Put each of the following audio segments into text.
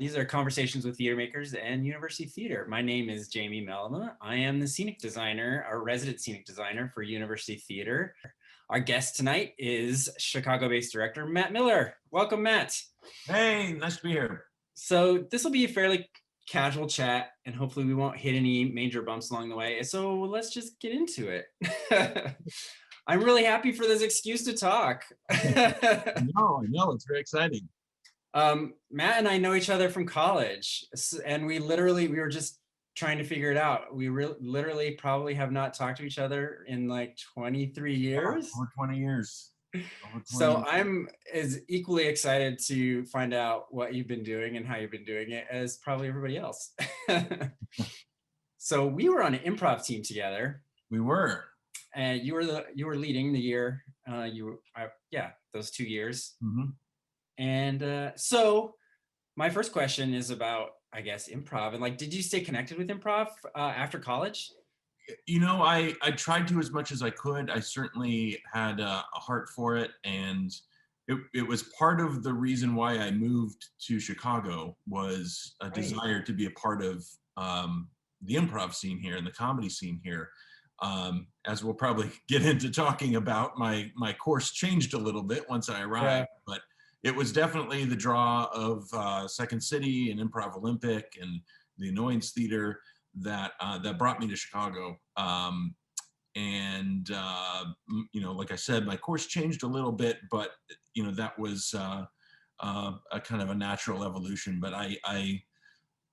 These are conversations with theater makers and university theater. My name is Jamie Mellema. I am the scenic designer, our resident scenic designer for university theater. Our guest tonight is Chicago-based director Matt Miller. Welcome, Matt. Hey, nice to be here. So this will be a fairly casual chat, and hopefully we won't hit any major bumps along the way. So let's just get into it. I'm really happy for this excuse to talk. I know, it's very exciting. Matt and I know each other from college, and we were just trying to figure it out. We literally probably have not talked to each other in like 23 years. Over 20 years. So I'm as equally excited to find out what you've been doing and how you've been doing it as probably everybody else. So we were on an improv team together. We were. And you were leading the year. Those 2 years. Mm-hmm. And so my first question is about, I guess, improv. And like, did you stay connected with improv after college? You know, I tried to as much as I could. I certainly had a heart for it. And it was part of the reason why I moved to Chicago was a desire to be a part of the improv scene here and the comedy scene here. As we'll probably get into talking about, my course changed a little bit once I arrived, but it was definitely the draw of Second City and Improv Olympic and the Annoyance Theater that brought me to Chicago. You know, like I said, my course changed a little bit, but you know, that was a kind of a natural evolution. But I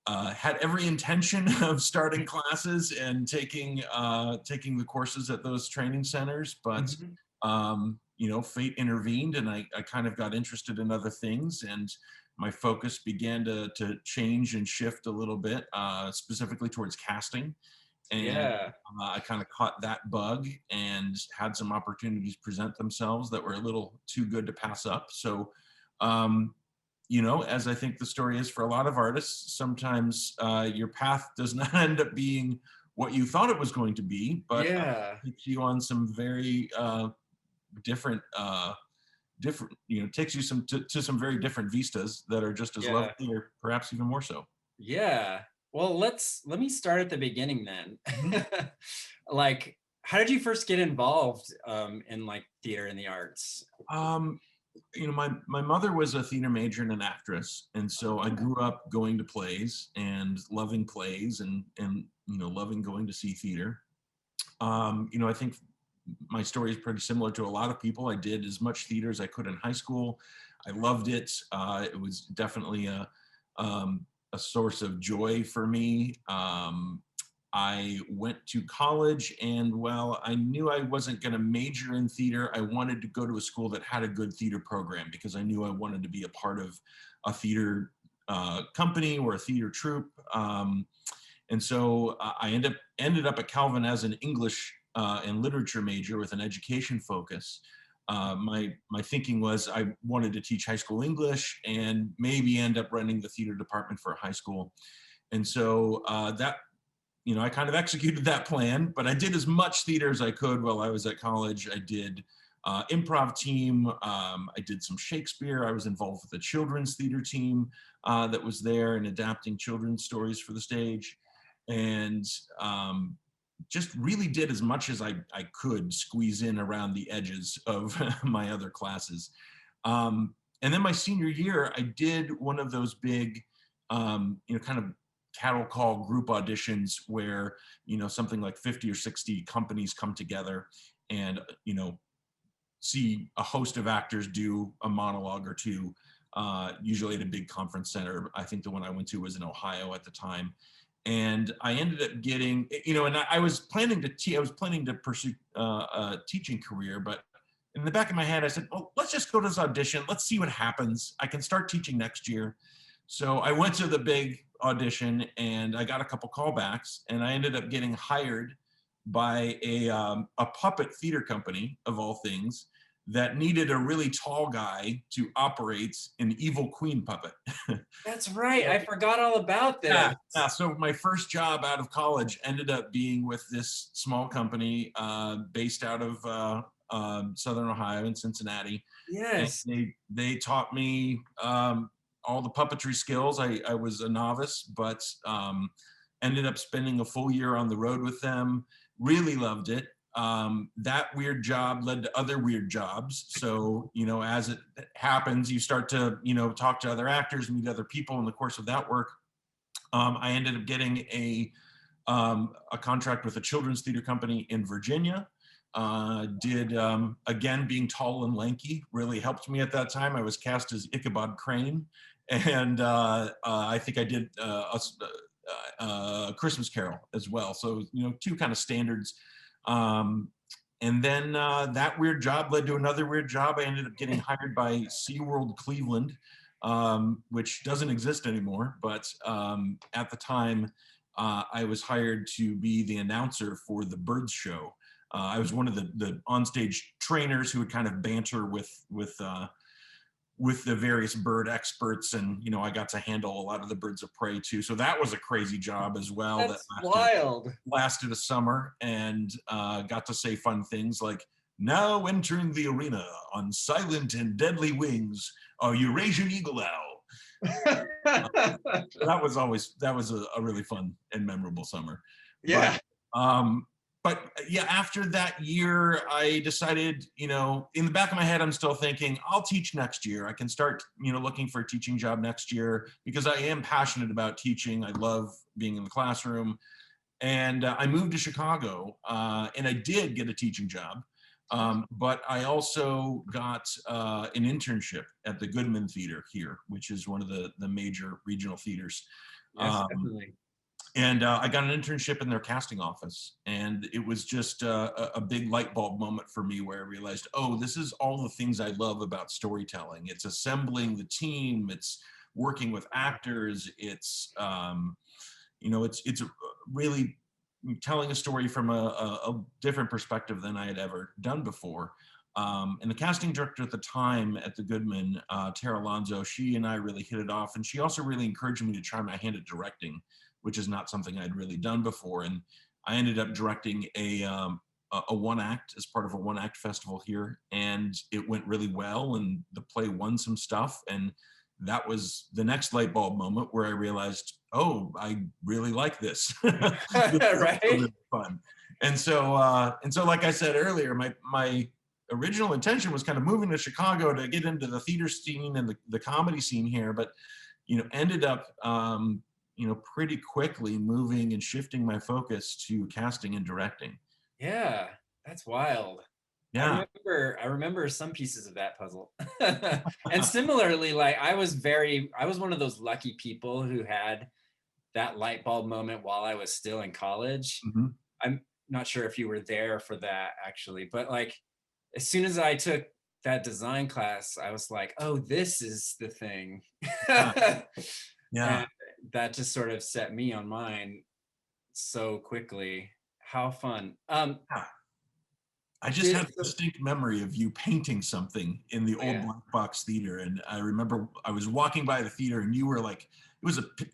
had every intention of starting classes and taking the courses at those training centers, but you know, fate intervened, and I kind of got interested in other things, and my focus began to change and shift a little bit, specifically towards casting. And I kind of caught that bug and had some opportunities present themselves that were a little too good to pass up. So, you know, as I think the story is for a lot of artists, sometimes your path does not end up being what you thought it was going to be, but takes you on some very different, you know, takes you to some very different vistas that are just as lovely or perhaps even more so. Yeah. Well, let me start at the beginning then. Like, how did you first get involved in like theater and the arts? You know, my mother was a theater major and an actress, and so I grew up going to plays and loving plays and you know, loving going to see theater. You know, I think my story is pretty similar to a lot of people. I did as much theater as I could in high school. I loved it. It was definitely a source of joy for me. I went to college, and while I knew I wasn't going to major in theater, I wanted to go to a school that had a good theater program because I knew I wanted to be a part of a theater company or a theater troupe. And so I ended up at Calvin as an English and literature major with an education focus. My thinking was I wanted to teach high school English and maybe end up running the theater department for a high school. And so that, you know, I kind of executed that plan, but I did as much theater as I could while I was at college. I did improv team. I did some Shakespeare. I was involved with the children's theater team that was there and adapting children's stories for the stage. And just really did as much as I could squeeze in around the edges of my other classes. And then my senior year, I did one of those big, you know, kind of cattle call group auditions where, you know, something like 50 or 60 companies come together and, you know, see a host of actors do a monologue or two, usually at a big conference center. I think the one I went to was in Ohio at the time. And I ended up getting, you know, and I was planning to pursue a teaching career, but in the back of my head, I said, oh, let's just go to this audition. Let's see what happens. I can start teaching next year. So I went to the big audition and I got a couple callbacks, and I ended up getting hired by a puppet theater company, of all things, that needed a really tall guy to operate an evil queen puppet. That's right. I forgot all about this. Yeah. So my first job out of college ended up being with this small company based out of Southern Ohio in Cincinnati. Yes. And they taught me all the puppetry skills. I was a novice, but ended up spending a full year on the road with them. Really loved it. That weird job led to other weird jobs. So, you know, as it happens, you start to, you know, talk to other actors, meet other people in the course of that work. I ended up getting a contract with a children's theater company in Virginia. Again, being tall and lanky really helped me at that time. I was cast as Ichabod Crane, and I think I did a Christmas Carol as well. So, you know, two kind of standards. And then that weird job led to another weird job. I ended up getting hired by SeaWorld Cleveland, which doesn't exist anymore. But at the time, I was hired to be the announcer for the Birds Show. I was one of the onstage trainers who would kind of banter with the various bird experts, and you know, I got to handle a lot of the birds of prey too. So that was a crazy job as well. That's wild. Lasted a summer, and got to say fun things like, "Now entering the arena on silent and deadly wings, a Eurasian eagle owl." That was a really fun and memorable summer. Yeah. But yeah, after that year, I decided, you know, in the back of my head, I'm still thinking, I'll teach next year. I can start, you know, looking for a teaching job next year because I am passionate about teaching. I love being in the classroom. And I moved to Chicago, and I did get a teaching job. But I also got an internship at the Goodman Theater here, which is one of the major regional theaters. Yes, definitely. And I got an internship in their casting office, and it was just a big light bulb moment for me where I realized, oh, this is all the things I love about storytelling. It's assembling the team, it's working with actors, it's you know, it's really telling a story from a different perspective than I had ever done before. And the casting director at the time at the Goodman, Tara Alonso, she and I really hit it off, and she also really encouraged me to try my hand at directing, which is not something I'd really done before. And I ended up directing a one act as part of a one act festival here, and it went really well, and the play won some stuff. And that was the next light bulb moment where I realized, oh, I really like this. This is Right. really fun. And so like I said earlier, my original intention was kind of moving to Chicago to get into the theater scene and the comedy scene here, but you know, ended up you know, pretty quickly moving and shifting my focus to casting and directing. Yeah, that's wild. Yeah. I remember some pieces of that puzzle. And similarly, like I was one of those lucky people who had that light bulb moment while I was still in college. Mhm. I'm not sure if you were there for that actually, but like as soon as I took that design class, I was like, oh, this is the thing. Yeah. Yeah. And that just sort of set me on mine so quickly. How fun. Yeah. I just have a distinct memory of you painting something in the old black box theater, and I remember I was walking by the theater, and you were like, it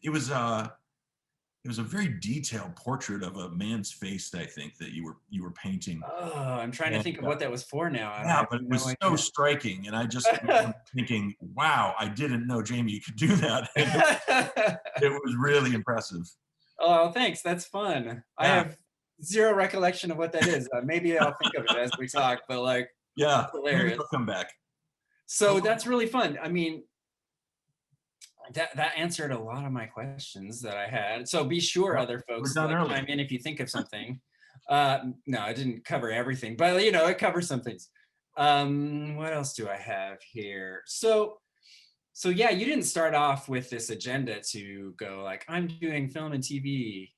was a very detailed portrait of a man's face, I think, that you were painting. Oh, I'm trying to think of what that was for now. I Yeah, have but it no was so idea. striking, and I just remember thinking, wow, I didn't know, Jamie, you could do that. It was really impressive. Oh, thanks. That's fun. I Yeah. have zero recollection of what that is. Maybe I'll think of it as we talk, but like, Yeah, maybe hilarious. they'll come back. So that's really fun. I mean, that answered a lot of my questions that I had. So be sure, Well, other we're folks, done like early. chime in if you think of something. No, I didn't cover everything, but you know, it covers some things. What else do I have here? So yeah, you didn't start off with this agenda to go like, I'm doing film and TV.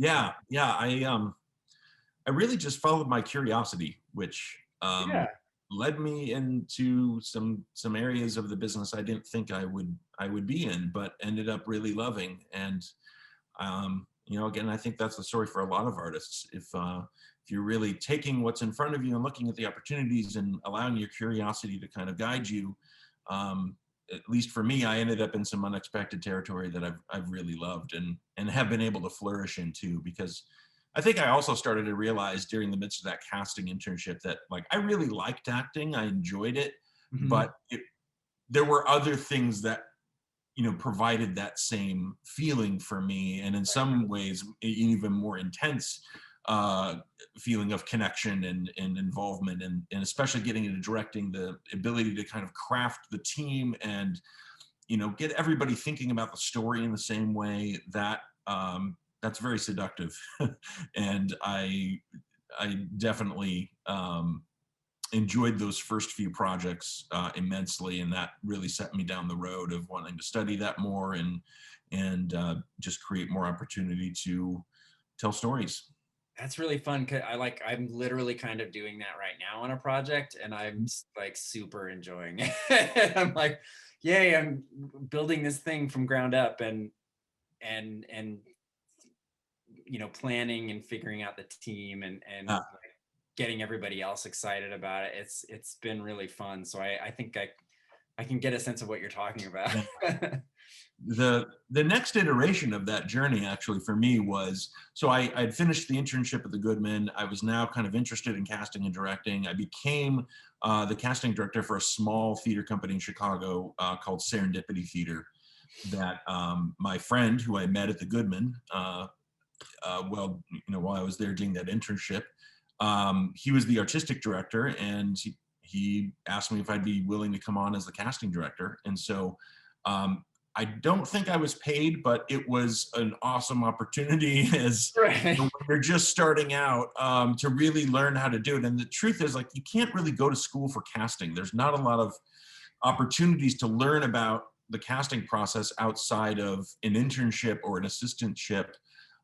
Yeah, yeah. I really just followed my curiosity, which Yeah. led me into some areas of the business I didn't think I would be in, but ended up really loving. And you know, again, I think that's the story for a lot of artists. If you're really taking what's in front of you and looking at the opportunities and allowing your curiosity to kind of guide you, at least for me, I ended up in some unexpected territory that I've really loved and have been able to flourish into, because I think I also started to realize during the midst of that casting internship that like I really liked acting, I enjoyed it, Mhm. but there were other things that provided that same feeling for me, and in some ways, an even more intense feeling of connection and involvement, and especially getting into directing, the ability to kind of craft the team and get everybody thinking about the story in the same way, that's very seductive. And I definitely enjoyed those first few projects immensely, and that really set me down the road of wanting to study that more and just create more opportunity to tell stories. That's really fun. 'Cause I'm literally kind of doing that right now on a project, and I'm like super enjoying it. I'm like, yay, I'm building this thing from ground up, and planning and figuring out the team, and Uh, like, getting everybody else excited about it. It's been really fun. So I think I can get a sense of what you're talking about. yeah. The next iteration of that journey actually for me was, so I'd finished the internship at the Goodman. I was now kind of interested in casting and directing. I became the casting director for a small theater company in Chicago called Serendipity Theater, that my friend who I met at the Goodman, while I was there doing that internship, he was the artistic director, and he asked me if I'd be willing to come on as the casting director. And so I don't think I was paid, but it was an awesome opportunity as Right. when you're just starting out, to really learn how to do it. And the truth is, like, you can't really go to school for casting. There's not a lot of opportunities to learn about the casting process outside of an internship or an assistantship,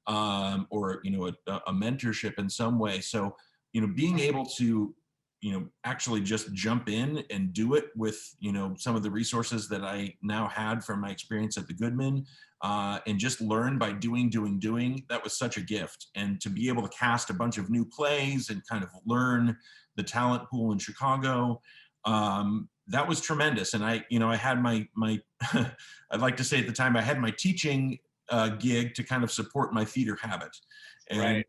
or a mentorship in some way. So being able to actually just jump in and do it with some of the resources that I now had from my experience at the Goodman, and just learn by doing, that was such a gift. And to be able to cast a bunch of new plays and kind of learn the talent pool in Chicago, that was tremendous. And I had my I'd like to say at the time I had my teaching gig to kind of support my theater habit. And Right.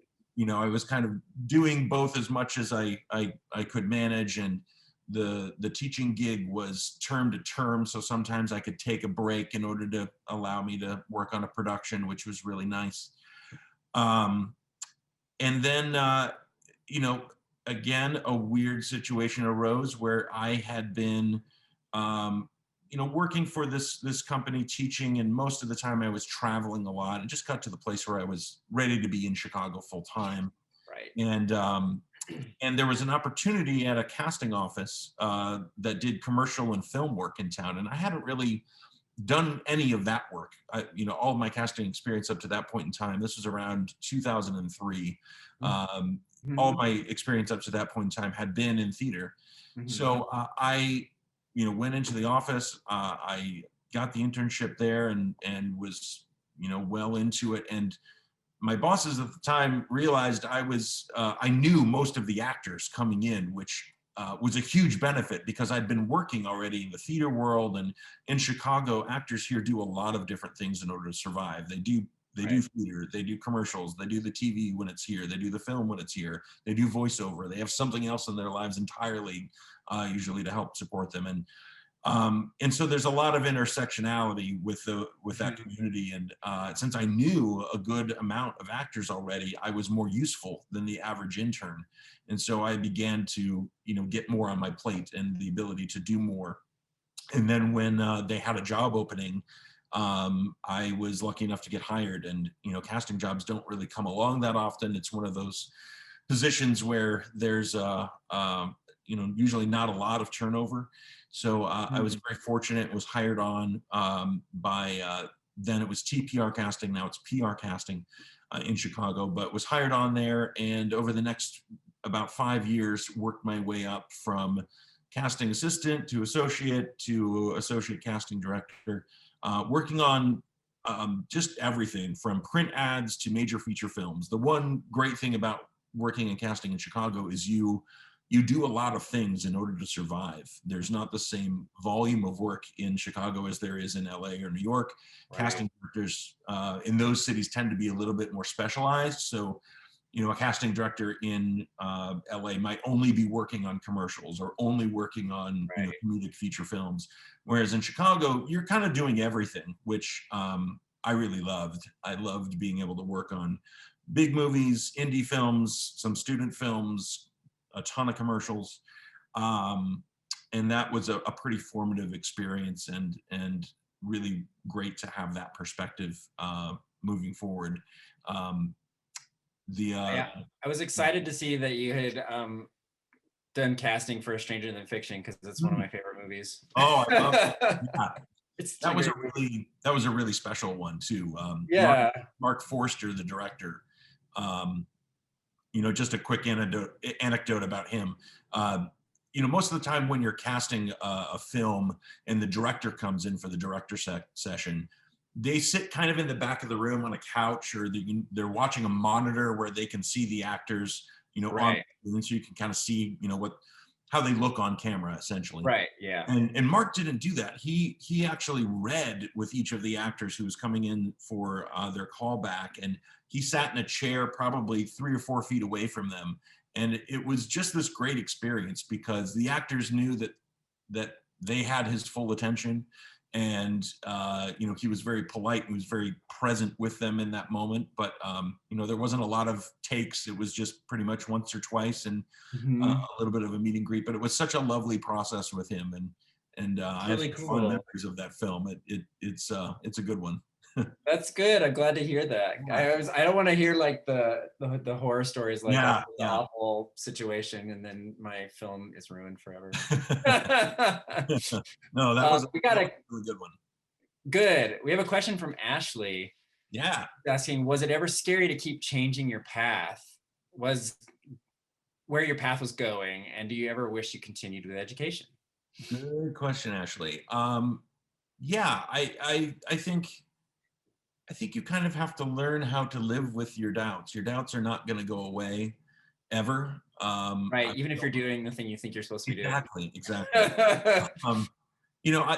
I was kind of doing both as much as I could manage. And the teaching gig was term to term, so sometimes I could take a break in order to allow me to work on a production, which was really nice. um, and then you know again, a weird situation arose where I had been um, working for this company teaching, and most of the time I was traveling a lot, and just got to the place where I was ready to be in Chicago full time. Right. And there was an opportunity at a casting office that did commercial and film work in town, and I hadn't really done any of that work. All of my casting experience up to that point in time, this was around 2003. Um, all of Mhm. my experience up to that point in time had been in theater. Mhm. So I, went into the office. I got the internship there, and was, well into it. And my bosses at the time realized I knew most of the actors coming in, which was a huge benefit because I'd been working already in the theater world. And in Chicago, actors here do a lot of different things in order to survive. They do Right. theater, they do commercials, they do the TV when it's here, they do the film when it's here, they do voiceover, they have something else in their lives entirely, usually to help support them. And so there's a lot of intersectionality with that Mhm. community. And since I knew a good amount of actors already, I was more useful than the average intern. And so I began to get more on my plate and the ability to do more. And then when they had a job opening, I was lucky enough to get hired. And casting jobs don't really come along that often. It's one of those positions where there's usually not a lot of turnover. So I was Mhm. very fortunate. Was hired on by then it was TPR casting. Now it's PR casting in Chicago. But was hired on there, and over the next about 5 years, worked my way up from casting assistant to associate casting director, working on just everything from print ads to major feature films. The one great thing about working and casting in Chicago is you do a lot of things in order to survive. There's not the same volume of work in Chicago as there is in LA or New York. Right. Casting directors in those cities tend to be a little bit more specialized. So a casting director in LA might only be working on commercials or only working on Right. comedic feature films, whereas in Chicago you're kind of doing everything, which I really loved. I loved being able to work on big movies, indie films, some student films, a ton of commercials, and that was a pretty formative experience, and really great to have that perspective moving forward. Um, the Yeah, I was excited to see that you had done casting for A Stranger Than Fiction, because it's one of my favorite movies. Oh, I love it. Yeah, It's that a was great movie. that was a really special one too. Yeah. Mark Forster, the director. Um, just a quick anecdote about him. Most of the time when you're casting a film and the director comes in for the director session, they sit kind of in the back of the room on a couch, or they're watching a monitor where they can see the actors, on, Right. and so you can kind of see, how they look on camera, essentially. Right. Yeah. And Mark didn't do that. He actually read with each of the actors who was coming in for their callback, and he sat in a chair probably 3 or 4 feet away from them. And it was just this great experience because the actors knew that they had his full attention, and he was very polite and was very present with them in that moment. But there wasn't a lot of takes. It was just pretty much once or twice, and a Mhm. little bit of a meet and greet. But it was such a lovely process with him, and It's I have really some fond cool. memories of that film. It's a good one. That's good. I'm glad to hear that. I don't want to hear like the horror stories, like Yeah, the yeah. awful situation and then my film is ruined forever. No, that was We got a a really good one. good. We have a question from Ashley Yeah, asking, was it ever scary to keep changing your path? Was where your path was going, and do you ever wish you continued with education? good question, Ashley. Yeah, I think you kind of have to learn how to live with your doubts. Your doubts are not going to go away ever. Right, even if you're doing the thing you think you're supposed to be doing. Exactly. Um,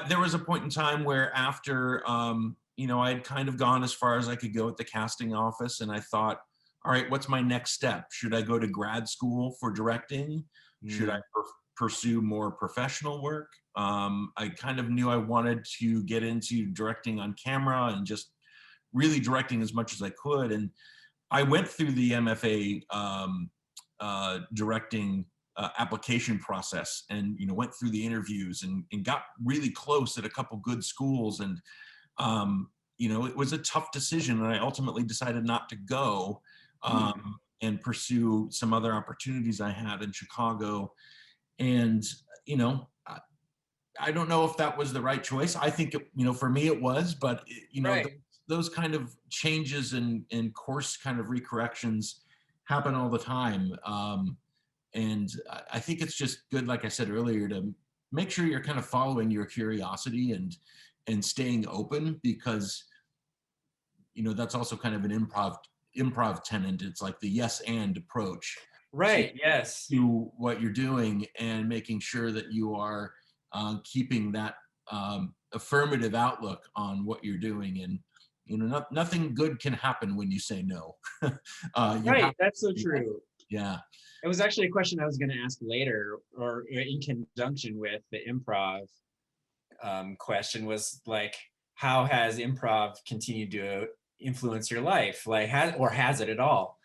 there was a point in time where after, I had kind of gone as far as I could go at the casting office, and I thought, all right, what's my next step? Should I go to grad school for directing? Should I Mm, pursue more professional work? I kind of knew I wanted to get into directing on camera and just really directing as much as I could. And I went through the MFA directing application process, and went through the interviews, and got really close at a couple good schools. And it was a tough decision, and I ultimately decided not to go, mm, and pursue some other opportunities I had in Chicago. And you know I don't know if that was the right choice. I think for me it was, but right. those kind of changes and course kind of recorrections happen all the time. And I think it's just good, like I said earlier, to make sure you're kind of following your curiosity and staying open, because that's also kind of an improv tenant. It's like the yes and approach to Right, yes. what you're doing, and making sure that you are keeping that affirmative outlook on what you're doing. And nothing good can happen when you say no. You have Right, that's so to, true. yeah. It was actually a question I was going to ask later, or in conjunction with the improv question, was like, how has improv continued to influence your life? Like, has it at all?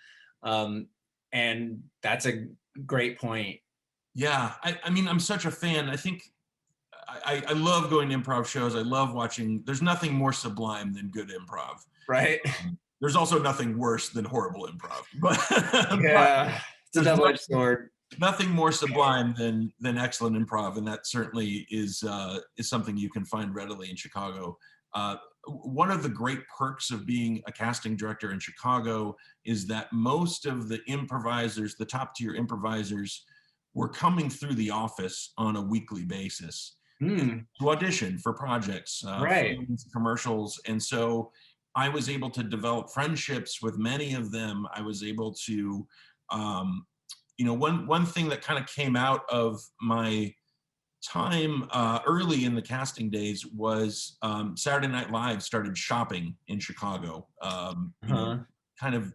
And that's a great point. Yeah, I mean, I'm such a fan. I think I love going to improv shows. I love watching. There's nothing more sublime than good improv. Right? There's also nothing worse than horrible improv, but but Yeah, it's a there's double-edged sword. nothing more sublime than excellent improv, and that certainly is something you can find readily in Chicago. One of the great perks of being a casting director in Chicago is that most of the improvisers, the top tier improvisers, were coming through the office on a weekly basis Hmm. to audition for projects, Right. films, commercials. And so I was able to develop friendships with many of them. I was able to, one thing that kind of came out of my time early in the casting days was Saturday Night Live started shopping in Chicago. Huh. kind of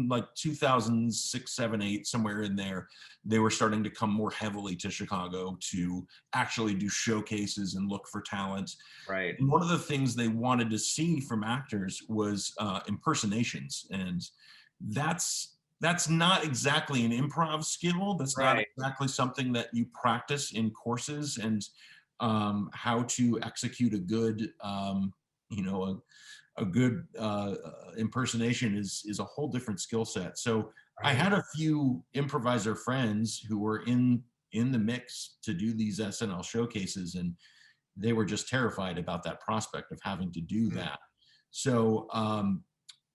like 2006, 7, 8, somewhere in there, they were starting to come more heavily to Chicago to actually do showcases and look for talent. Right. And one of the things they wanted to see from actors was impersonations, and that's not exactly an improv skill. That's not Right. exactly something that you practice in courses. And how to execute a good, you know, a good impersonation is a whole different skill set. So I Right. had a few improviser friends who were in the mix to do these SNL showcases, and they were just terrified about that prospect of having to do Mm. that. So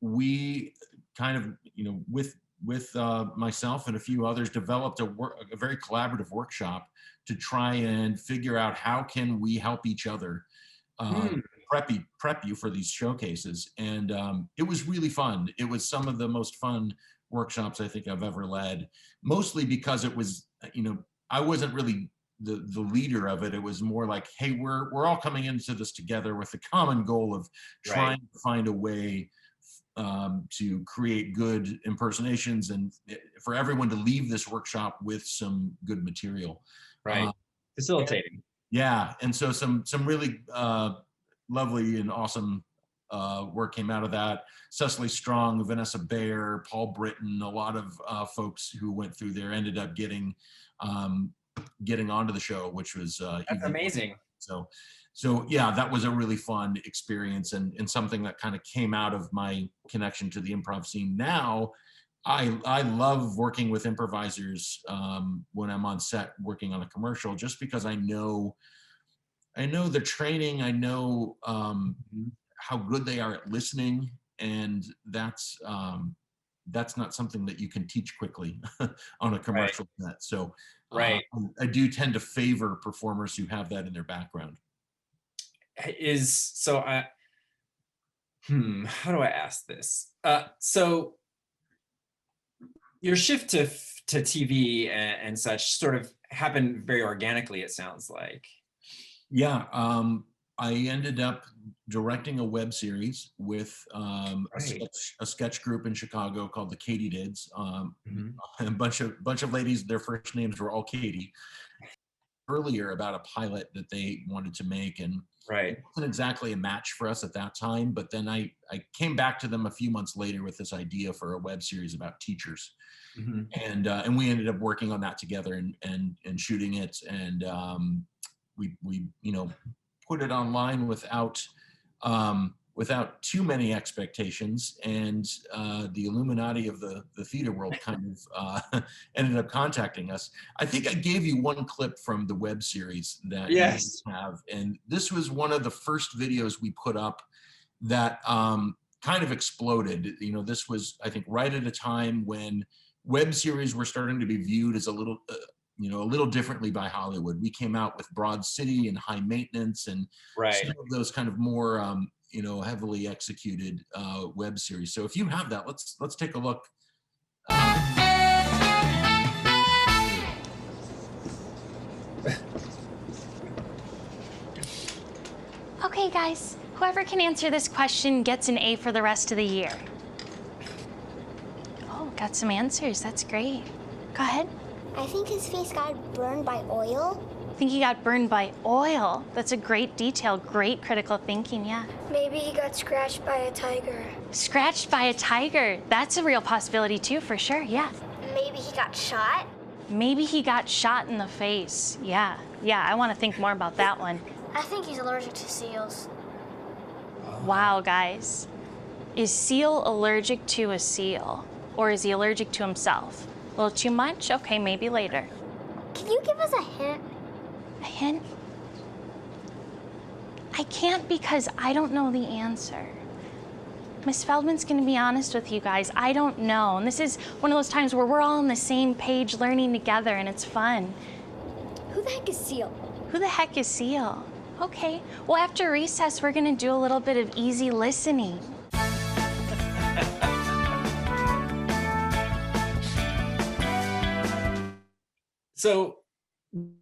we kind of, with myself and a few others, developed a very collaborative workshop to try and figure out how can we help each other uh, Hmm. prep you for these showcases. And it was really fun. It was some of the most fun workshops I think I've ever led, mostly because it was, I wasn't really the leader of it. It was more like, hey, we're all coming into this together with the common goal of Right. trying to find a way to create good impersonations, and for everyone to leave this workshop with some good material. Right. And Facilitating. yeah, and so some really lovely and awesome work came out of that. Cecily Strong, Vanessa Bayer, Paul Britton, a lot of folks who went through there ended up um, getting onto the show, which was That's even more. amazing. So yeah, that was a really fun experience, and something that kind of came out of my connection to the improv scene. Now I love working with improvisers when I'm on set working on a commercial, just because I know the training, I know Mhm. how good they are at listening, and that's not something that you can teach quickly on a Right. commercial set. So Right. I do tend to favor performers who have that in their background. Is so I how do I ask this? So your shift to TV and such sort of happened very organically, it sounds like. Yeah, I ended up directing a web series with Right. a sketch group in Chicago called the Katydids. Mhm. A bunch of ladies, their first names were all Katie. Earlier about a pilot that they wanted to make, and it Right. wasn't exactly a match for us at that time. But then I came back to them a few months later with this idea for a web series about teachers, Mhm. and we ended up working on that together, and shooting it, and we put it online without too many expectations, and the Illuminati of the theater world kind of ended up contacting us. I think I gave you one clip from the web series that you Yes. have, and this was one of the first videos we put up that kind of exploded. This was, I think, right at a time when web series were starting to be viewed as a little differently by Hollywood. We came out with Broad City and High Maintenance, and some Right. of those kind of more, heavily executed web series. So if you have that, let's take a look. Okay, guys, whoever can answer this question gets an A for the rest of the year. Oh, got some answers. That's great. Go ahead. I think his face got burned by oil. I think he got burned by oil. That's a great detail. Great critical thinking, yeah. Maybe he got scratched by a tiger. Scratched by a tiger. That's a real possibility, too, for sure, yeah. Maybe he got shot. Maybe he got shot in the face. Yeah, I want to think more about that one. I think he's allergic to seals. Wow, guys. Is Seal allergic to a seal? Or is he allergic to himself? A little too much? Okay, maybe later. Can you give us a hint? A hint? I can't because I don't know the answer. Miss Feldman's gonna be honest with you guys. I don't know. And this is one of those times where we're all on the same page learning together and it's fun. Who the heck is Seal? Who the heck is Seal? Okay, well after recess, we're gonna do a little bit of easy listening. So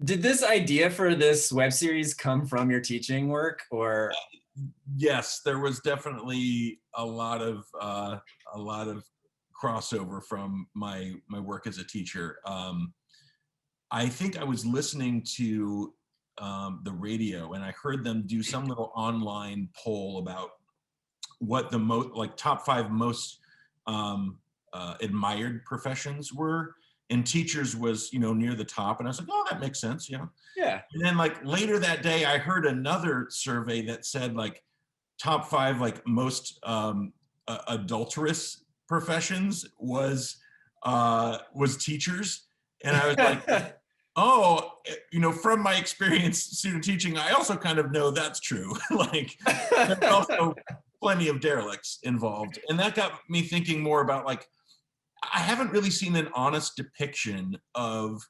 did this idea for this web series come from your teaching work, or? Yes, there was definitely a lot of crossover from my work as a teacher. I think I was listening to the radio, and I heard them do some little online poll about what the most, like, top 5 most admired professions were, and teachers was, near the top, and I was like, oh, that makes sense, Yeah. And then, like, later that day, I heard another survey that said, like, top 5, like, most adulterous professions was teachers, and I was like, oh, from my experience student teaching, I also kind of know that's true. Like, there's also plenty of derelicts involved. And that got me thinking more about, like, I haven't really seen an honest depiction of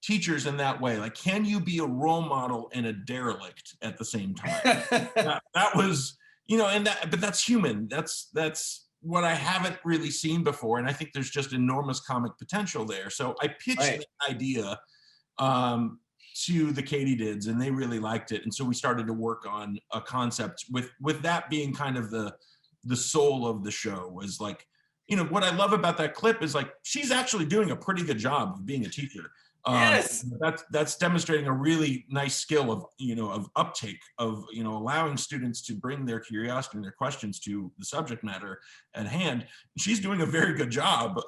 teachers in that way. Like, can you be a role model and a derelict at the same time? That was, but that's human. That's what I haven't really seen before. And I think there's just enormous comic potential there. So I pitched Right. the idea to the Katydids, and they really liked it. And so we started to work on a concept with that being kind of the soul of the show. Was like, what I love about that clip is, like, she's actually doing a pretty good job of being a teacher. Yes. That's demonstrating a really nice skill of of uptake, of allowing students to bring their curiosity and their questions to the subject matter at hand. She's doing a very good job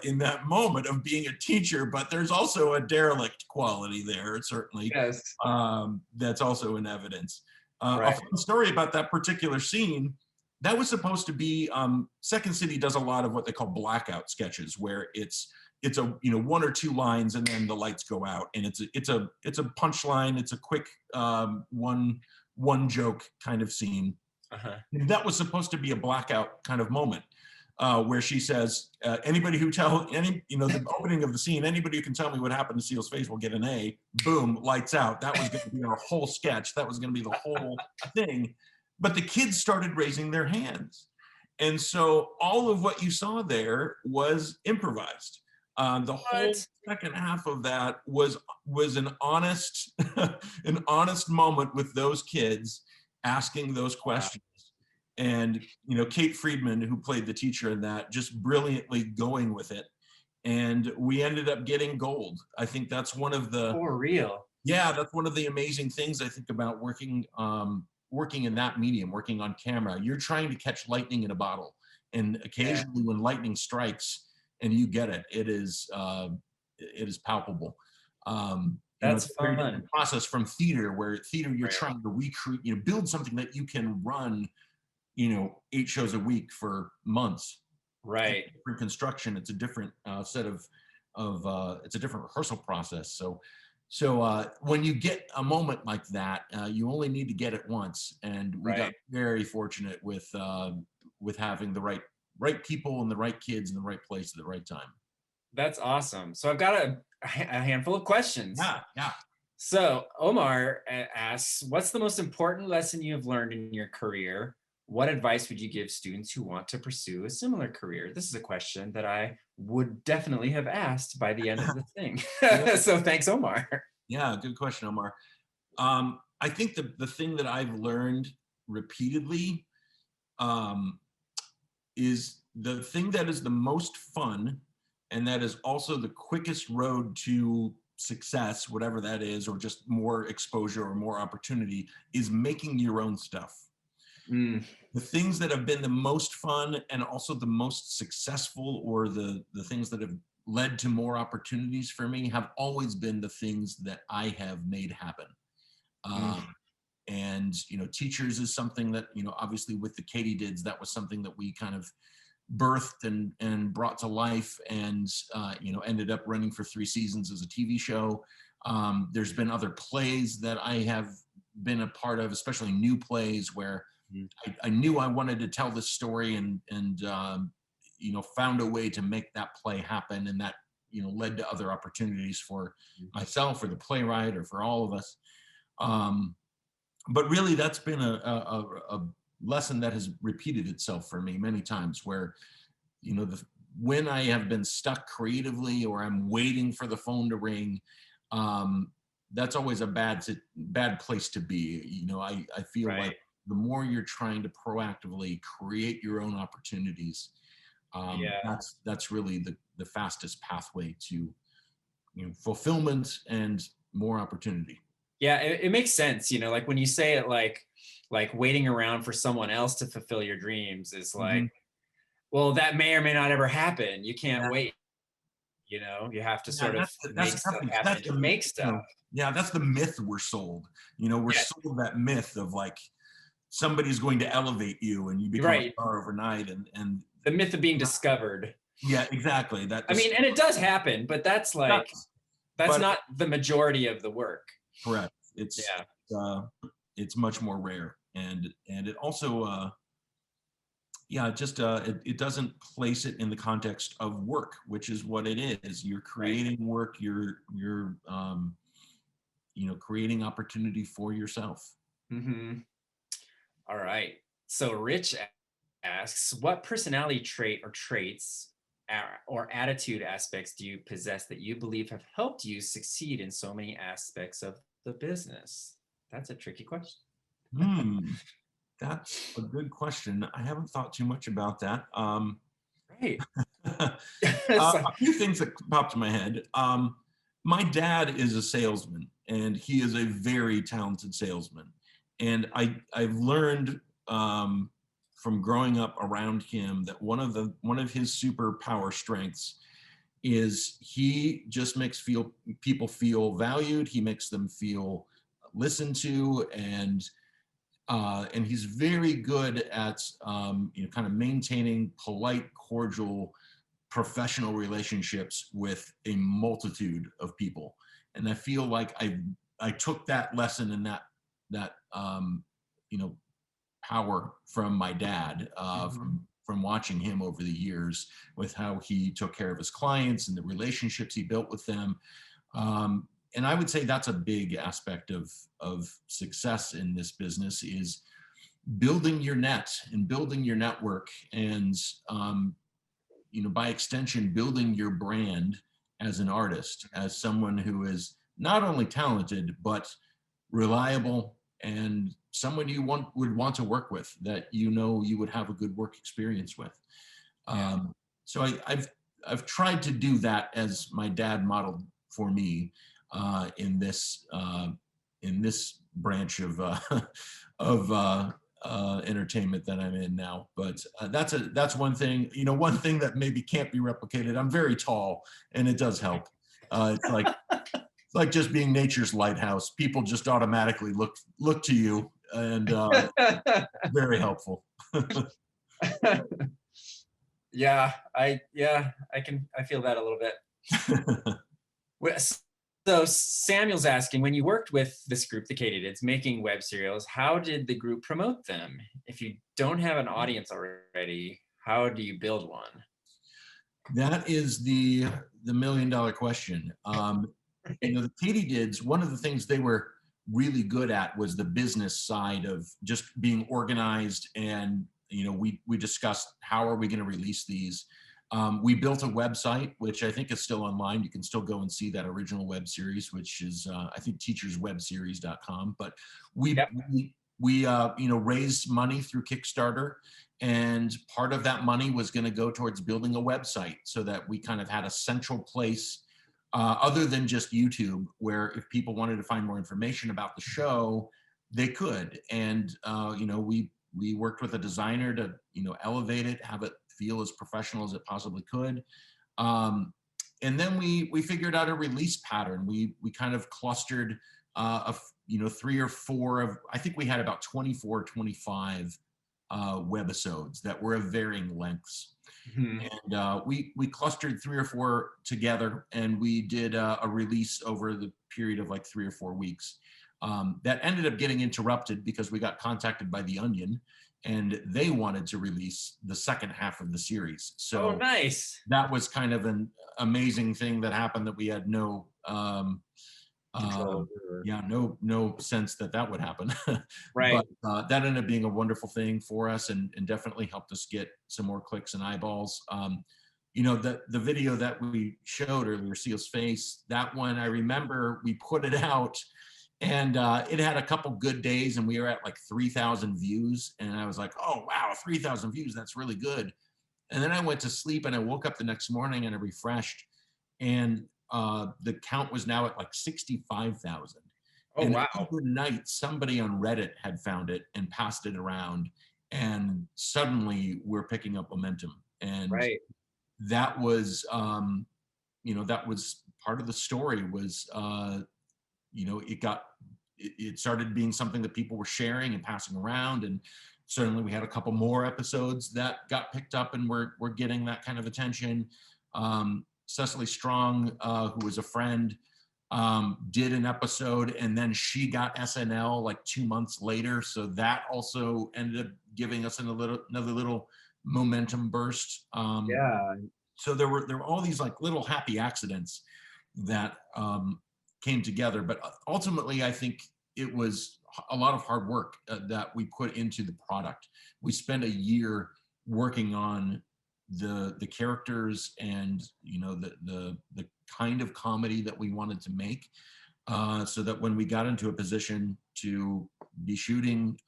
in that moment of being a teacher, but there's also a derelict quality there, certainly. Yes. That's also in evidence. A Right. fun story about that particular scene. That was supposed to be, Second City does a lot of what they call blackout sketches, where it's a 1 or 2 lines and then the lights go out, and it's a punchline. It's a quick one joke kind of scene. Uh-huh. And that was supposed to be a blackout kind of moment, where she says, anybody who the opening of the scene, anybody who can tell me what happened to Seal's face will get an A. Boom, lights out. That was going to be our whole sketch. That was going to be the whole thing. But the kids started raising their hands. And so all of what you saw there was improvised. The whole second half of that was an honest an honest moment with those kids asking those questions. And Kate Friedman, who played the teacher in that, just brilliantly going with it. And we ended up getting gold. I think that's one of the For real. Yeah, that's one of the amazing things I think about working in that medium, working on camera. You're trying to catch lightning in a bottle, and occasionally when lightning strikes and you get it, it is palpable. That's it's a very fun. different process from theater, where theater you're Right. trying to recreate, build something that you can run, 8 shows a week for months. Right. Different construction. It's a different set of it's a different rehearsal process. So when you get a moment like that, you only need to get it once, and we got very fortunate with having the right people and the right kids in the right place at the right time. That's awesome. So I've got a handful of questions. Yeah. So Omar asks, what's the most important lesson you have learned in your career? What advice would you give students who want to pursue a similar career? This is a question that I would definitely have asked by the end of the thing. So thanks, Omar. Yeah, good question, Omar. I think the thing that I've learned repeatedly is the thing that is the most fun, and that is also the quickest road to success, whatever that is, or just more exposure or more opportunity, is making your own stuff. The things that have been the most fun and also the most successful, or the things that have led to more opportunities for me, have always been the things that I have made happen. And teachers is something that, obviously with the Katydids, that was something that we kind of birthed and brought to life, and ended up running for 3 seasons as a TV show. There's been other plays that I have been a part of, especially new plays where I knew I wanted to tell this story, and found a way to make that play happen, and that led to other opportunities for myself, or the playwright, or for all of us. But really, that's been a lesson that has repeated itself for me many times, where when I have been stuck creatively, or I'm waiting for the phone to ring, that's always a bad place to be. I feel like the more you're trying to proactively create your own opportunities, Yeah. that's really the fastest pathway to, fulfillment and more opportunity. Yeah, it makes sense. Like when you say it, like waiting around for someone else to fulfill your dreams is like, Mhm. well, that may or may not ever happen. You can't Yeah, wait. You have to yeah, sort of that's make the tough stuff thing. happen. That's Just the make stuff. yeah, that's the myth we're sold. We're Yes, sold that myth of like somebody's going to elevate you and you become a right. star overnight, and The myth of being discovered. yeah, exactly. That I mean, and it does happen, but does, that's but not the majority of the work. correct. It's Yeah. uh, it's much more rare, and it also yeah, it doesn't place it in the context of work, which is what it is. You're Right. creating work. You're creating opportunity for yourself. Mm-hmm. All right. So Rich asks, what personality trait or traits or attitude aspects do you possess that you believe have helped you succeed in so many aspects of the business? That's a tricky question. Hmm, that's a good question. I haven't thought too much about that. Right. A few things that popped in my head. My dad is a salesman, and he is a very talented salesman. And I've learned from growing up around him that one of his superpower strengths is he just makes people feel valued. He makes them feel listened to, and he's very good at kind of maintaining polite, cordial, professional relationships with a multitude of people. And I feel like I took that lesson and that power from my dad, Mhm. from watching him over the years, with how he took care of his clients and the relationships he built with them. And I would say that's a big aspect of success in this business, is building your net and building your network, and by extension, building your brand as an artist, as someone who is not only talented but reliable, and someone you would want to work with, that you would have a good work experience with. Yeah. So I've tried to do that as my dad modeled for me, in this branch of of entertainment that I'm in now. But that's one thing. One thing that maybe can't be replicated. I'm very tall, and it does help. It's like just being nature's lighthouse. People just automatically look to you, and very helpful. I feel that a little bit. So Samuel's asking, when you worked with this group, the Katydids, making web serials, how did the group promote them? If you don't have an audience already, how do you build one? That is the $1 million question. The Katydids, one of the things they were really good at was the business side of just being organized, and we discussed how are we going to release these. We built a website, which I think is still online. You can still go and see that original web series, which is I think teacherswebseries.com. But we Yep. we raised money through Kickstarter, and part of that money was going to go towards building a website, so that we kind of had a central place, other than just YouTube, where if people wanted to find more information about the show, they could. And we worked with a designer to elevate it, have it feel as professional as it possibly could. And then we figured out a release pattern. We kind of clustered 3 or 4 of, I think we had about 24, 25 webisodes that were of varying lengths. Mhm. And we clustered 3 or 4 together, and we did a release over the period of like 3 or 4 weeks. That ended up getting interrupted because we got contacted by The Onion, and they wanted to release the second half of the series. So Oh, nice. that was kind of an amazing thing that happened, that we had no Control. no sense that would happen. Right. But that ended up being a wonderful thing for us, and definitely helped us get some more clicks and eyeballs. The video that we showed earlier, Seal's Face, that one, I remember we put it out, And it had a couple good days, and we were at like 3,000 views. And I was like, oh, wow, 3,000 views. That's really good. And then I went to sleep and I woke up the next morning and I refreshed. And the count was now at like 65,000. Oh, And wow. overnight, somebody on Reddit had found it and passed it around. And suddenly we're picking up momentum. And Right. that was, that was part of the story was, it started being something that people were sharing and passing around. And certainly we had a couple more episodes that got picked up and we're getting that kind of attention. Cecily Strong, who was a friend, did an episode, and then she got SNL like 2 months later. So that also ended up giving us another little momentum burst. Yeah. So there were all these like little happy accidents that came together. But ultimately, I think it was a lot of hard work that we put into the product. We spent a year working on the characters and the kind of comedy that we wanted to make, so that when we got into a position to be shooting,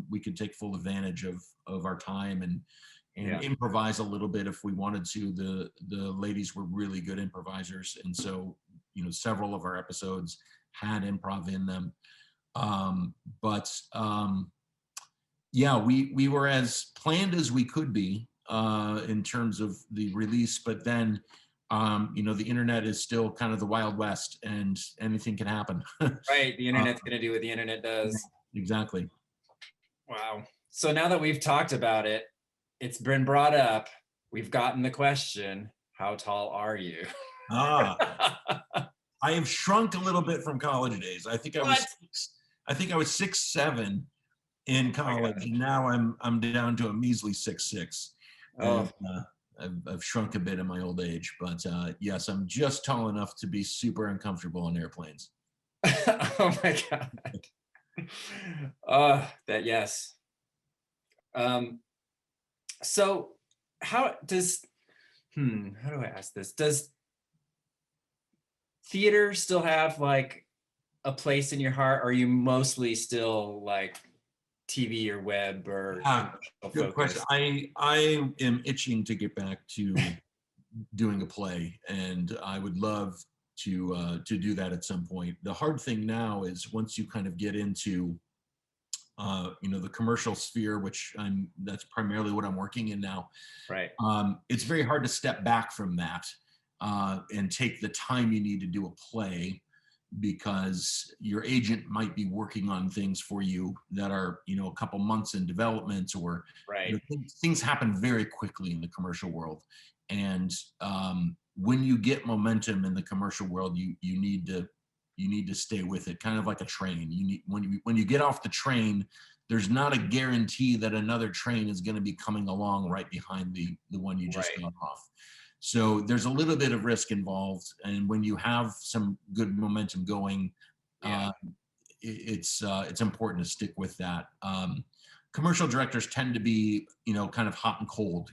we could take full advantage of our time and Yeah. improvise a little bit if we wanted to. The ladies were really good improvisers, and so several of our episodes had improv in them. But yeah, we were as planned as we could be in terms of the release, but then the internet is still kind of the Wild West, and anything can happen. Right. The internet's going to do what the internet does. Exactly. Wow. So now that we've talked about it, it's been brought up. We've gotten the question, how tall are you? I have shrunk a little bit from college days. I think I was What? 6'7" in college, and now I'm down to a measly 6'6". Oh. I've shrunk a bit in my old age, but yes, I'm just tall enough to be super uncomfortable on airplanes. Oh my God. Yes. So how do I ask this? Does theater still have like a place in your heart, or are you mostly still like TV or web or Good question. I am itching to get back to doing a play, and I would love to do that at some point. The hard thing now is once you kind of get into the commercial sphere, which that's primarily what I'm working in now. Right. It's very hard to step back from that and take the time you need to do a play, because your agent might be working on things for you that are a couple months in development, or Right. things happen very quickly in the commercial world. And when you get momentum in the commercial world, you need to stay with it, kind of like a train. You need when you get off the train, there's not a guarantee that another train is going to be coming along right behind the one you just got off. So there's a little bit of risk involved, and when you have some good momentum going, it's important to stick with that. Commercial directors tend to be kind of hot and cold.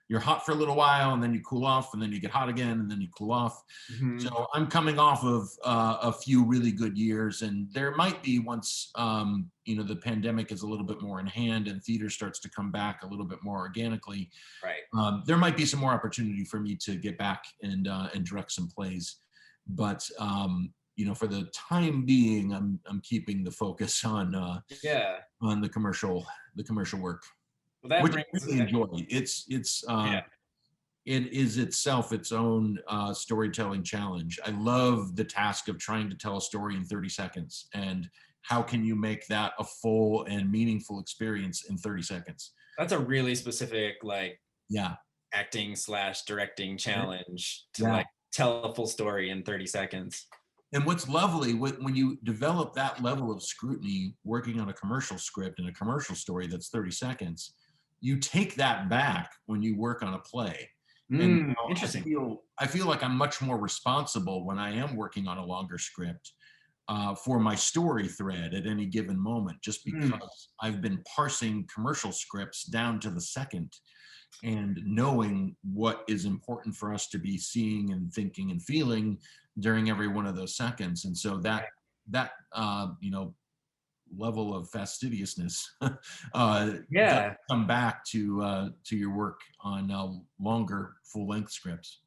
You're hot for a little while, and then you cool off, and then you get hot again, and then you cool off. Mm-hmm. So I'm coming off of a few really good years, and there might be, once the pandemic is a little bit more in hand and theater starts to come back a little bit more organically, right, there might be some more opportunity for me to get back and direct some plays. But for the time being, I'm keeping the focus on the commercial work, well, that which brings I really enjoy. It is itself its own storytelling challenge. I love the task of trying to tell a story in 30 seconds, and how can you make that a full and meaningful experience in 30 seconds? That's a really specific acting / directing challenge to like tell a full story in 30 seconds. And what's lovely when you develop that level of scrutiny working on a commercial script and a commercial story that's 30 seconds, you take that back when you work on a play. And interesting. I feel like I'm much more responsible when I am working on a longer script for my story thread at any given moment, just because I've been parsing commercial scripts down to the second and knowing what is important for us to be seeing and thinking and feeling during every one of those seconds. And so that that level of fastidiousness Yeah. does come back to your work on longer full-length scripts.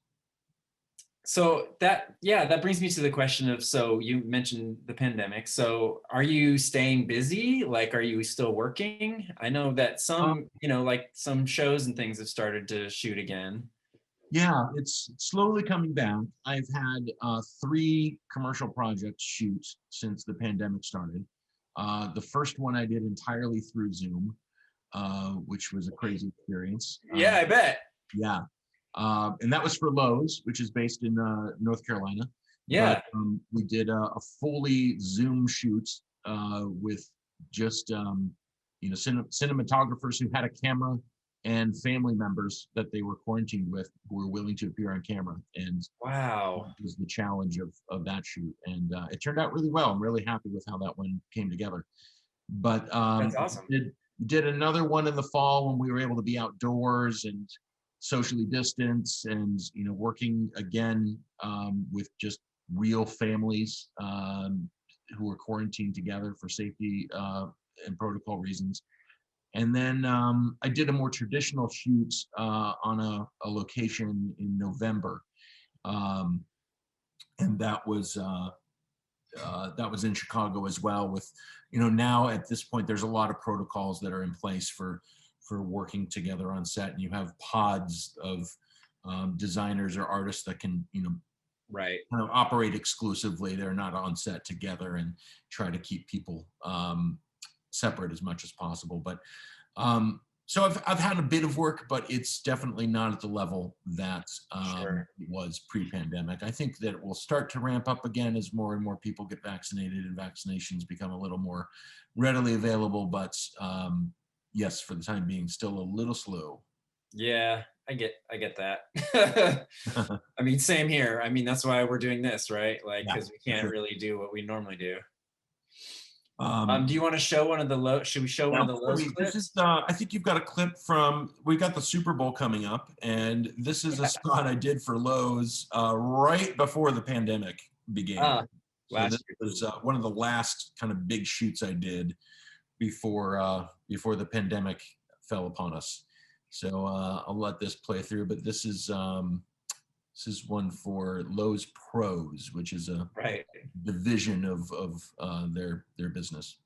So that brings me to the question of, so you mentioned the pandemic. So are you staying busy? Like, are you still working? I know that some, like some shows and things have started to shoot again. Yeah, it's slowly coming back. I've had 3 commercial projects shoot since the pandemic started. The first one I did entirely through Zoom, which was a crazy experience. Yeah, I bet. Yeah. And that was for Lowe's, which is based in North Carolina. Yeah. But we did a fully Zoom shoot with just cinematographers who had a camera and family members that they were quarantined with who were willing to appear on camera. And Wow. that was the challenge of that shoot. And it turned out really well. I'm really happy with how that one came together. But That's awesome. did another one in the fall when we were able to be outdoors and socially distanced, and working again with just real families who were quarantined together for safety and protocol reasons. And then I did a more traditional shoot on a location in November, and that was in Chicago as well. With now at this point, there's a lot of protocols that are in place for working together on set, and you have pods of designers or artists that can Right. kind of operate exclusively. They're not on set together, and try to keep people separate as much as possible. But so I've had a bit of work, but it's definitely not at the level that Sure. it was pre-pandemic. I think that it will start to ramp up again as more and more people get vaccinated and vaccinations become a little more readily available. But yes, for the time being, still a little slow. Yeah, I get that. I mean, same here. I mean, that's why we're doing this, right? Like, Yeah, because we can't sure. really do what we normally do. Um, Do you want to show one of the low? Should we show one of the Lowe's this clips? is I think you've got a clip from, we got the Super Bowl coming up, and this is a spot I did for Lowe's right before the pandemic began. Ah, So last this was one of the last kind of big shoots I did before the pandemic fell upon us. So I'll let this play through, but this is one for Lowe's Pros, which is a right. division of their business.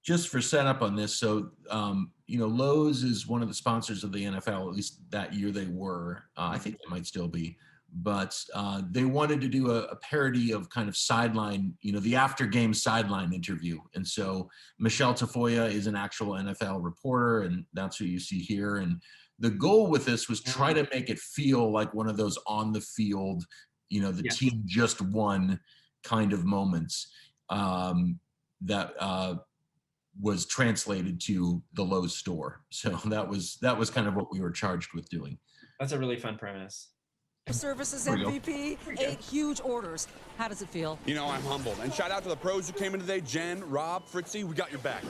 Just for setup on this, so Lowe's is one of the sponsors of the NFL. At least that year they were. I think they might still be, but they wanted to do a parody of kind of sideline, the after game sideline interview. And so Michelle Tafoya is an actual NFL reporter, and that's who you see here. And the goal with this was try to make it feel like one of those on the field, the Yes. team just won kind of moments that was translated to the Lowe's store. So that was kind of what we were charged with doing. That's a really fun premise. Services There we go. MVP, 8 huge orders. How does it feel? I'm humbled. And shout out to the pros who came in today. Jen, Rob, Fritzy, we got your back.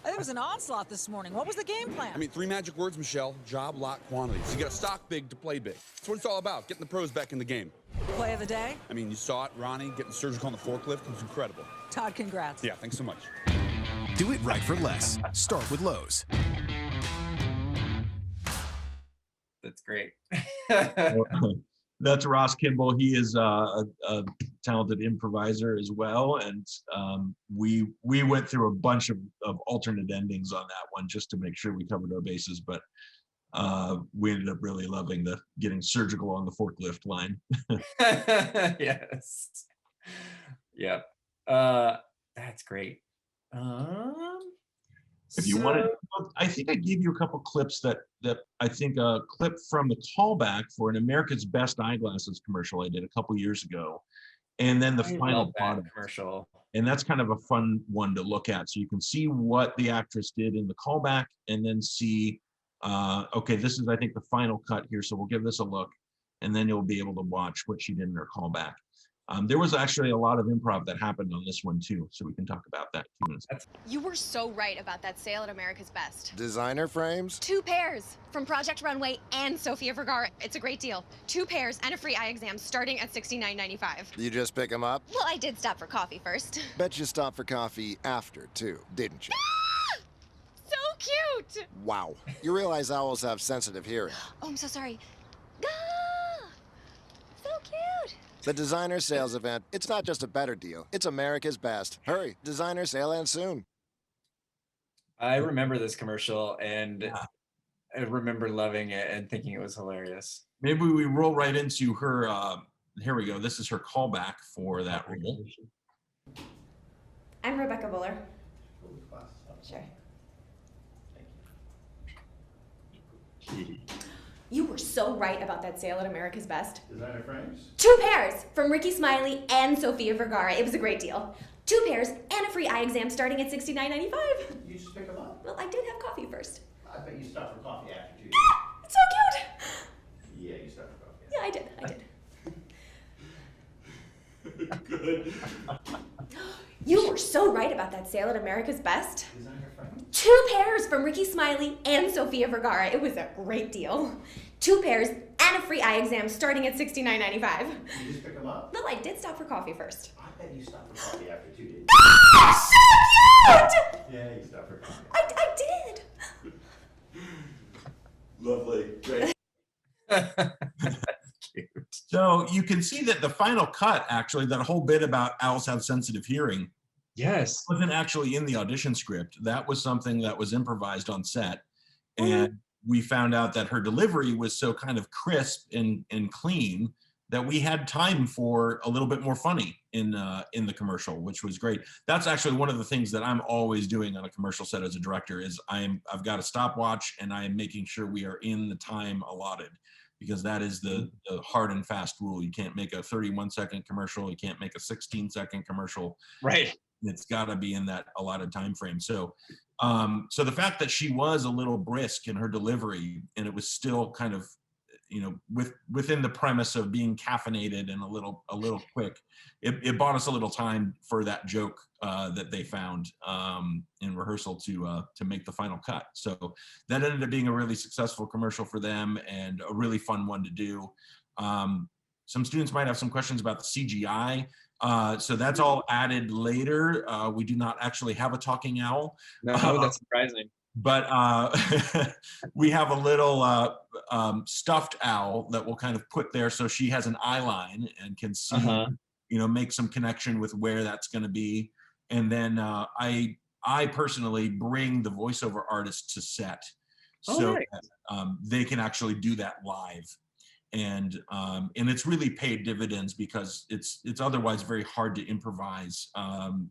There was an onslaught this morning. What was the game plan? 3 magic words, Michelle. Job, lot, quantity. So you got to stock big to play big. That's what it's all about, getting the pros back in the game. Play of the day? You saw it, Ronnie, getting surgical on the forklift. It was incredible. Todd, congrats. Yeah, thanks so much. Do it right for less. Start with Lowe's. That's great. That's Ross Kimball. He is a talented improviser as well, and we went through a bunch of alternate endings on that one just to make sure we covered our bases. But we ended up really loving the getting surgical on the forklift line. Yes. Yep. That's great. If you wanted, I think I gave you a couple clips that I think a clip from the callback for an America's Best Eyeglasses commercial I did a couple years ago, and then the final product commercial. And that's kind of a fun one to look at. So you can see what the actress did in the callback, and then see, okay, this is I think the final cut here. So we'll give this a look, and then you'll be able to watch what she did in her callback. There was actually a lot of improv that happened on this one too, so we can talk about that too. You were so right about that sale at America's Best. Designer frames? 2 pairs from Project Runway and Sofia Vergara. It's a great deal. 2 pairs and a free eye exam starting at $69.95. You just pick them up? Well, I did stop for coffee first. Bet you stopped for coffee after, too, didn't you? So cute! Wow. You realize owls have sensitive hearing. Oh, I'm so sorry. Ah, so cute. The designer sales event, it's not just a better deal, it's America's Best. Hurry, designer sale ends soon. I remember this commercial, and I remember loving it and thinking it was hilarious. Maybe we roll right into her. Here we go. This is her callback for that role. I'm Rebecca Buller. Sure. You were so right about that sale at America's Best. Designer frames? 2 pairs from Ricky Smiley and Sofia Vergara. It was a great deal. 2 pairs and a free eye exam starting at $69.95. You just pick them up? Well, I did have coffee first. I bet you stopped for coffee after too. It's so cute. Yeah, you stopped for coffee. Yeah, I did. Good. You were so right about that sale at America's Best. Designer frames? 2 pairs from Ricky Smiley and Sofia Vergara. It was a great deal. 2 pairs and a free eye exam starting at $69.95. You just pick them up? Well, I did stop for coffee first. I bet you stopped for coffee after too, didn't So cute! Yeah, you stopped for coffee. I did. Lovely. Great. So you can see that the final cut, actually, that whole bit about owls have sensitive hearing, Yes. wasn't actually in the audition script. That was something that was improvised on set. And we found out that her delivery was so kind of crisp and clean that we had time for a little bit more funny in the commercial, which was great. That's actually one of the things that I'm always doing on a commercial set as a director is I've got a stopwatch and I am making sure we are in the time allotted, because that is the hard and fast rule. You can't make a 31-second commercial. You can't make a 16-second commercial. Right. It's got to be in that allotted time frame. So, so the fact that she was a little brisk in her delivery and it was still kind of, within the premise of being caffeinated and a little quick, it bought us a little time for that joke that they found in rehearsal to make the final cut. So that ended up being a really successful commercial for them and a really fun one to do. Some students might have some questions about the CGI. So that's all added later. We do not actually have a talking owl. No, that's surprising. But we have a little stuffed owl that we'll kind of put there so she has an eye line and can see, make some connection with where that's going to be. And then I personally bring the voiceover artist to set so that, they can actually do that live. And it's really paid dividends because it's otherwise very hard to improvise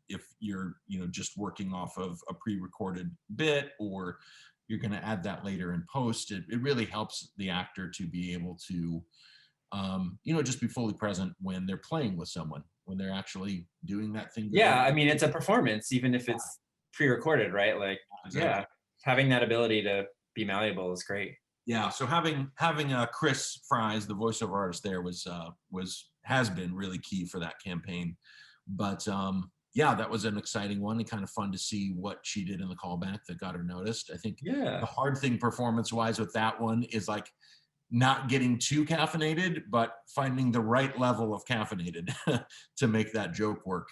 if you're just working off of a pre-recorded bit, or you're going to add that later in post. It really helps the actor to be able to just be fully present when they're playing with someone, when they're actually doing that thing. Yeah, I mean, it's a performance, even if it's pre-recorded, right? Like, exactly. Having that ability to be malleable is great. Yeah, so having Chris Fries, the voiceover artist, there has been really key for that campaign. But that was an exciting one and kind of fun to see what she did in the callback that got her noticed. I think the hard thing performance-wise with that one is like not getting too caffeinated, but finding the right level of caffeinated to make that joke work.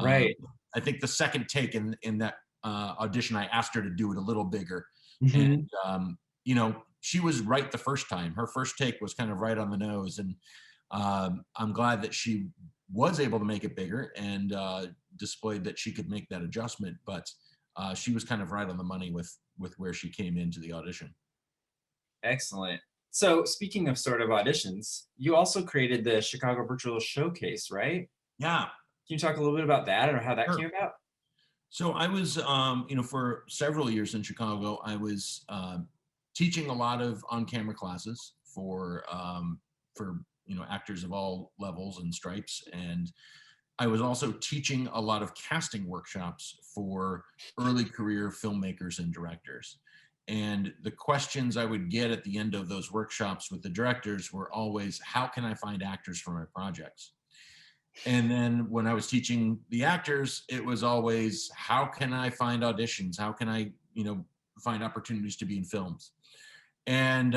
Right. I think the second take in that audition, I asked her to do it a little bigger, and she was right the first time. Her first take was kind of right on the nose, and I'm glad that she was able to make it bigger and displayed that she could make that adjustment. But she was kind of right on the money with where she came into the audition. Excellent. So speaking of sort of auditions, you also created the Chicago Virtual Showcase, right? Yeah. Can you talk a little bit about that or how that came about? So I was, for several years in Chicago, I was teaching a lot of on-camera classes for actors of all levels and stripes, and I was also teaching a lot of casting workshops for early career filmmakers and directors. And the questions I would get at the end of those workshops with the directors were always, how can I find actors for my projects? And then when I was teaching the actors, it was always, how can I find auditions? How can I, find opportunities to be in films? And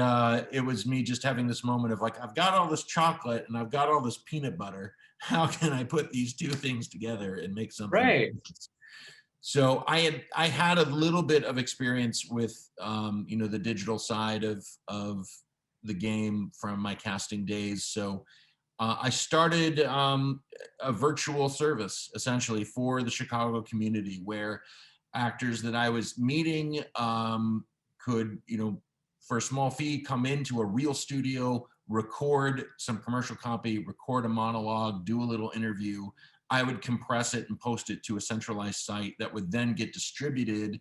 it was me just having this moment of like, I've got all this chocolate and I've got all this peanut butter. How can I put these two things together and make something? Right. So I had a little bit of experience with the digital side of the game from my casting days. So I started a virtual service essentially for the Chicago community, where actors that I was meeting could, for a small fee, come into a real studio, record some commercial copy, record a monologue, do a little interview. I would compress it and post it to a centralized site that would then get distributed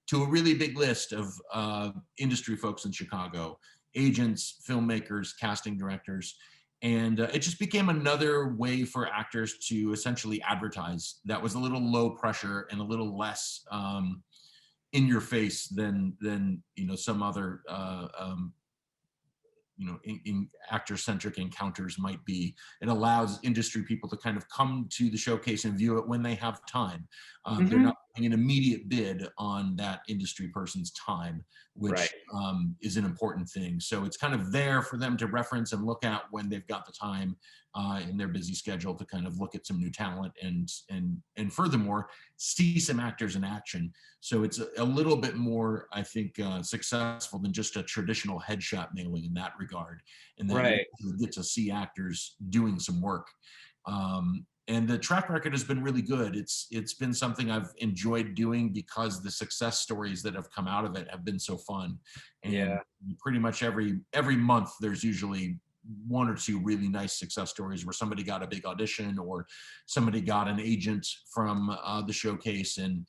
to a really big list of industry folks in Chicago, agents, filmmakers, casting directors. And it just became another way for actors to essentially advertise that was a little low pressure and a little less in your face than some other in actor-centric encounters might be. It allows industry people to kind of come to the showcase and view it when they have time. They're not putting an immediate bid on that industry person's time, which is an important thing. So it's kind of there for them to reference and look at when they've got the time in their busy schedule to kind of look at some new talent and furthermore, see some actors in action. So it's a little bit more, I think, successful than just a traditional headshot mailing in that regard. And then you get to see actors doing some work. And the track record has been really good. It's been something I've enjoyed doing because the success stories that have come out of it have been so fun. And pretty much every month there's usually one or two really nice success stories where somebody got a big audition or somebody got an agent from the showcase, and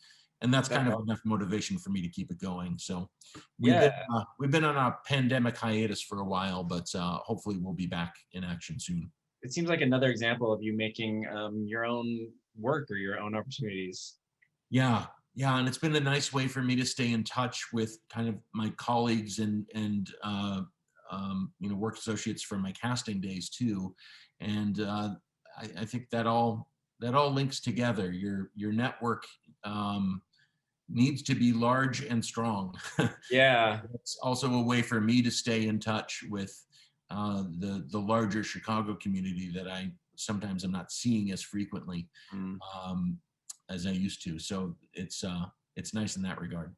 that's kind of enough motivation for me to keep it going. So we've been on a pandemic hiatus for a while, but hopefully we'll be back in action soon. It seems like another example of you making your own work or your own opportunities. Yeah, and it's been a nice way for me to stay in touch with kind of my colleagues and work associates from my casting days too. And I think that all links together. Your network needs to be large and strong. Yeah. It's also a way for me to stay in touch with the larger Chicago community that I sometimes am not seeing as frequently as I used to. So it's nice in that regard.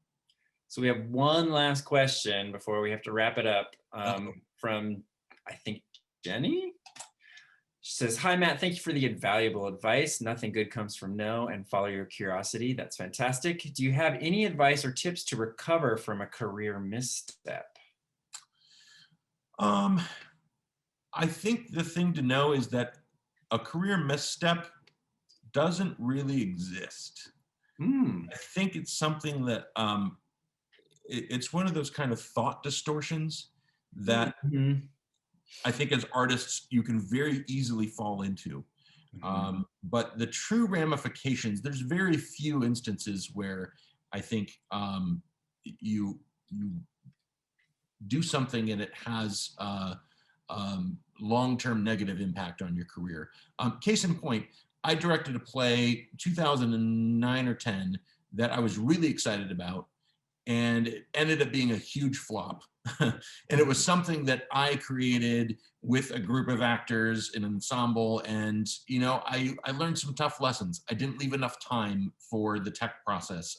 So we have one last question before we have to wrap it up from, I think, Jenny. She says, "Hi, Matt. Thank you for the invaluable advice. Nothing good comes from no, and follow your curiosity. That's fantastic. Do you have any advice or tips to recover from a career misstep?" I think the thing to know is that a career misstep doesn't really exist. I think it's something that it's one of those kind of thought distortions that I think as artists you can very easily fall into. But the true ramifications, there's very few instances where I think you do something and it has long-term negative impact on your career. Case in point, I directed a play 2009 or 10 that I was really excited about, and it ended up being a huge flop. And it was something that I created with a group of actors, an ensemble, and I learned some tough lessons. I didn't leave enough time for the tech process.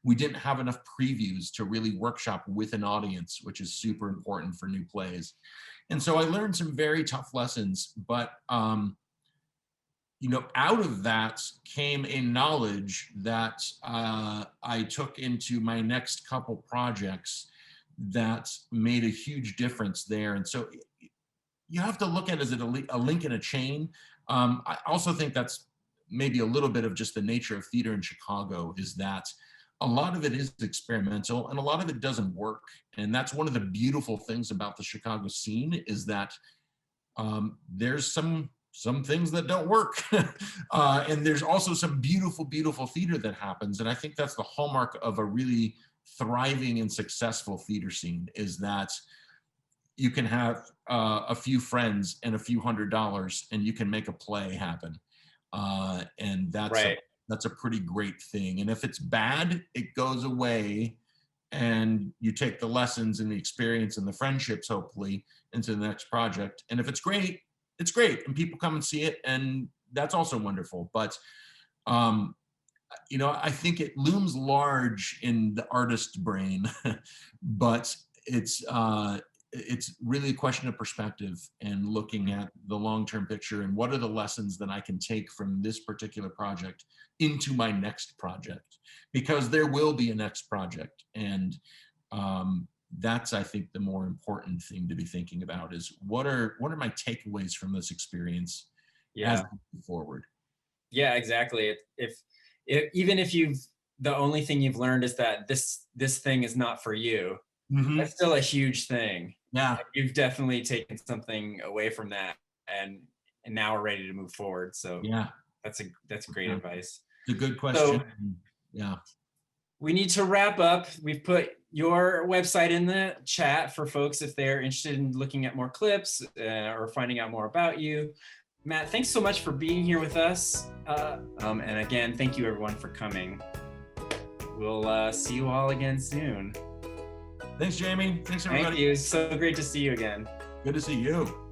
We didn't have enough previews to really workshop with an audience, which is super important for new plays. And so I learned some very tough lessons, but out of that came a knowledge that I took into my next couple projects that made a huge difference there. And so you have to look at it as a link in a chain. I also think that's maybe a little bit of just the nature of theater in Chicago, is that a lot of it is experimental and a lot of it doesn't work. And that's one of the beautiful things about the Chicago scene, is that there's some things that don't work. And there's also some beautiful, beautiful theater that happens. And I think that's the hallmark of a really thriving and successful theater scene, is that you can have a few friends and a few $100s and you can make a play happen. And that's Right. that's a pretty great thing. And if it's bad, it goes away, and you take the lessons and the experience and the friendships, hopefully, into the next project. And if it's great, it's great, and people come and see it, and that's also wonderful. But I think it looms large in the artist brain, but it's really a question of perspective and looking at the long-term picture and what are the lessons that I can take from this particular project into my next project, because there will be a next project. And that's, I think, the more important thing to be thinking about is what are my takeaways from this experience as I move forward. Yeah, exactly. If even if the only thing you've learned is that this thing is not for you, that's still a huge thing. Yeah, you've definitely taken something away from that, and now we're ready to move forward. So yeah, that's great advice. It's a good question. So, yeah, we need to wrap up. We've put your website in the chat for folks if they're interested in looking at more clips or finding out more about you. Matt, thanks so much for being here with us. And again, thank you everyone for coming. We'll see you all again soon. Thanks, Jamie. Thanks, everybody. Thank you. It's so great to see you again. Good to see you.